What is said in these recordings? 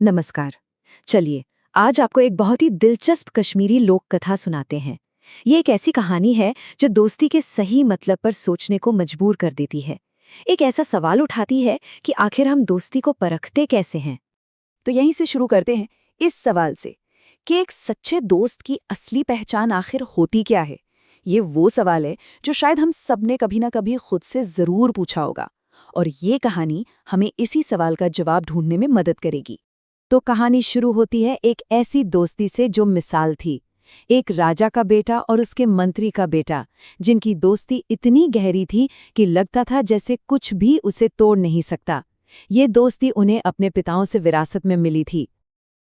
नमस्कार। चलिए, आज आपको एक बहुत ही दिलचस्प कश्मीरी लोक कथा सुनाते हैं। ये एक ऐसी कहानी है जो दोस्ती के सही मतलब पर सोचने को मजबूर कर देती है। एक ऐसा सवाल उठाती है कि आखिर हम दोस्ती को परखते कैसे हैं। तो यहीं से शुरू करते हैं इस सवाल से कि एक सच्चे दोस्त की असली पहचान आखिर होती क्या है। ये वो सवाल है जो शायद हम सबने कभी ना कभी खुद से जरूर पूछा होगा, और ये कहानी हमें इसी सवाल का जवाब ढूंढने में मदद करेगी। तो कहानी शुरू होती है एक ऐसी दोस्ती से जो मिसाल थी। एक राजा का बेटा और उसके मंत्री का बेटा, जिनकी दोस्ती इतनी गहरी थी कि लगता था जैसे कुछ भी उसे तोड़ नहीं सकता। ये दोस्ती उन्हें अपने पिताओं से विरासत में मिली थी।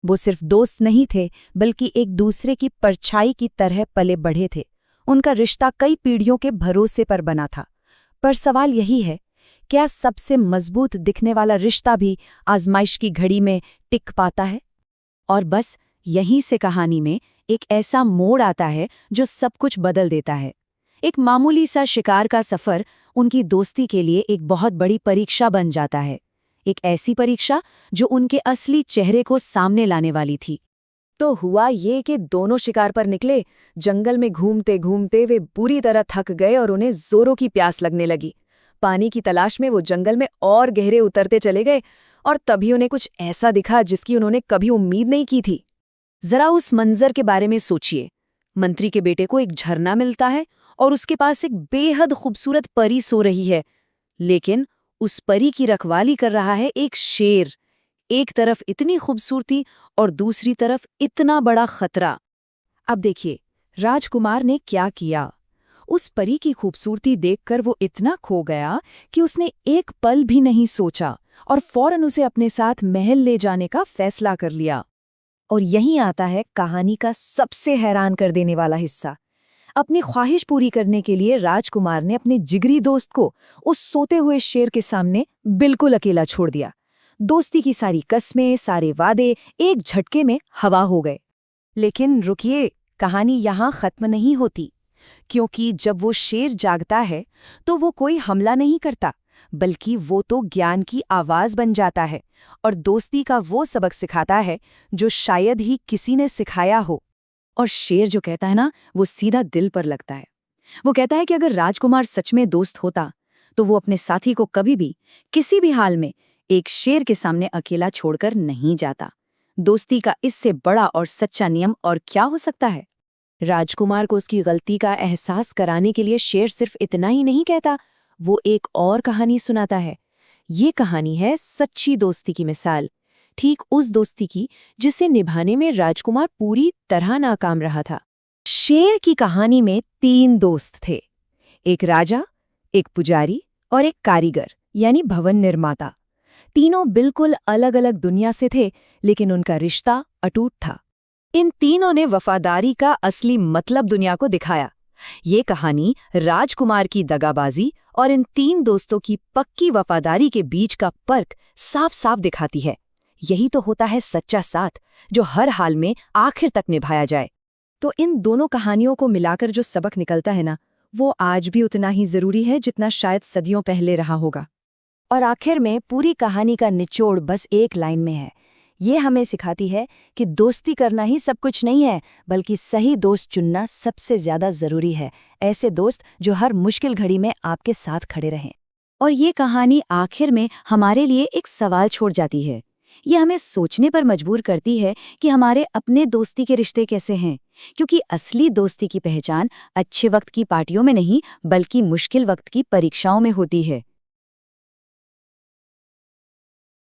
वो सिर्फ दोस्त नहीं थे, बल्कि एक दूसरे की परछाई की तरह पले बढ़े थे। उनका रिश्ता कई पीढ़ियों के भरोसे पर बना था। पर सवाल यही है, क्या सबसे मजबूत दिखने वाला रिश्ता भी आजमाइश की घड़ी में टिक पाता है? और बस यहीं से कहानी में एक ऐसा मोड़ आता है जो सब कुछ बदल देता है। एक मामूली सा शिकार का सफर उनकी दोस्ती के लिए एक बहुत बड़ी परीक्षा बन जाता है। एक ऐसी परीक्षा जो उनके असली चेहरे को सामने लाने वाली थी। तो हुआ ये कि दोनों शिकार पर निकले। जंगल में घूमते घूमते वे बुरी तरह थक गए और उन्हें जोरों की प्यास लगने लगी। पानी की तलाश में वो जंगल में और गहरे उतरते चले गए, और तभी उन्हें कुछ ऐसा दिखा जिसकी उन्होंने कभी उम्मीद नहीं की थी। जरा उस मंजर के बारे में सोचिए। मंत्री के बेटे को एक झरना मिलता है और उसके पास एक बेहद खूबसूरत परी सो रही है, लेकिन उस परी की रखवाली कर रहा है एक शेर। एक तरफ इतनी खूबसूरती और दूसरी तरफ इतना बड़ा खतरा। अब देखिए, राजकुमार ने क्या किया। उस परी की खूबसूरती देखकर वो इतना खो गया कि उसने एक पल भी नहीं सोचा और फौरन उसे अपने साथ महल ले जाने का फैसला कर लिया। और यहीं आता है कहानी का सबसे हैरान कर देने वाला हिस्सा। अपनी ख्वाहिश पूरी करने के लिए राजकुमार ने अपने जिगरी दोस्त को उस सोते हुए शेर के सामने बिल्कुल अकेला छोड़ दिया। दोस्ती की सारी कस्में, सारे वादे एक झटके में हवा हो गए। लेकिन रुकिए, कहानी यहाँ खत्म नहीं होती, क्योंकि जब वो शेर जागता है तो वो कोई हमला नहीं करता, बल्कि वो तो ज्ञान की आवाज बन जाता है और दोस्ती का वो सबक सिखाता है जो शायद ही किसी ने सिखाया हो। और शेर जो कहता है ना, वो सीधा दिल पर लगता है। वो कहता है कि अगर राजकुमार सच में दोस्त होता तो वो अपने साथी को कभी भी, किसी भी हाल में एक शेर के सामने अकेला छोड़कर नहीं जाता। दोस्ती का इससे बड़ा और सच्चा नियम और क्या हो सकता है? राजकुमार को उसकी गलती का एहसास कराने के लिए शेर सिर्फ इतना ही नहीं कहता, वो एक और कहानी सुनाता है। ये कहानी है सच्ची दोस्ती की मिसाल, ठीक उस दोस्ती की जिसे निभाने में राजकुमार पूरी तरह नाकाम रहा था। शेर की कहानी में 3 दोस्त थे, एक राजा, एक पुजारी और एक कारीगर यानी भवन निर्माता। तीनों बिल्कुल अलग अलग दुनिया से थे, लेकिन उनका रिश्ता अटूट था। इन तीनों ने वफादारी का असली मतलब दुनिया को दिखाया। ये कहानी राजकुमार की दगाबाजी और इन 3 दोस्तों की पक्की वफादारी के बीच का फर्क साफ साफ दिखाती है। यही तो होता है सच्चा साथ, जो हर हाल में आखिर तक निभाया जाए। तो इन दोनों कहानियों को मिलाकर जो सबक निकलता है ना, वो आज भी उतना ही जरूरी है जितना शायद सदियों पहले रहा होगा। और आखिर में पूरी कहानी का निचोड़ बस एक लाइन में है। ये हमें सिखाती है कि दोस्ती करना ही सब कुछ नहीं है, बल्कि सही दोस्त चुनना सबसे ज्यादा जरूरी है। ऐसे दोस्त जो हर मुश्किल घड़ी में आपके साथ खड़े रहें। और ये कहानी आखिर में हमारे लिए एक सवाल छोड़ जाती है। ये हमें सोचने पर मजबूर करती है कि हमारे अपने दोस्ती के रिश्ते कैसे हैं, क्योंकि असली दोस्ती की पहचान अच्छे वक्त की पार्टियों में नहीं, बल्कि मुश्किल वक्त की परीक्षाओं में होती है।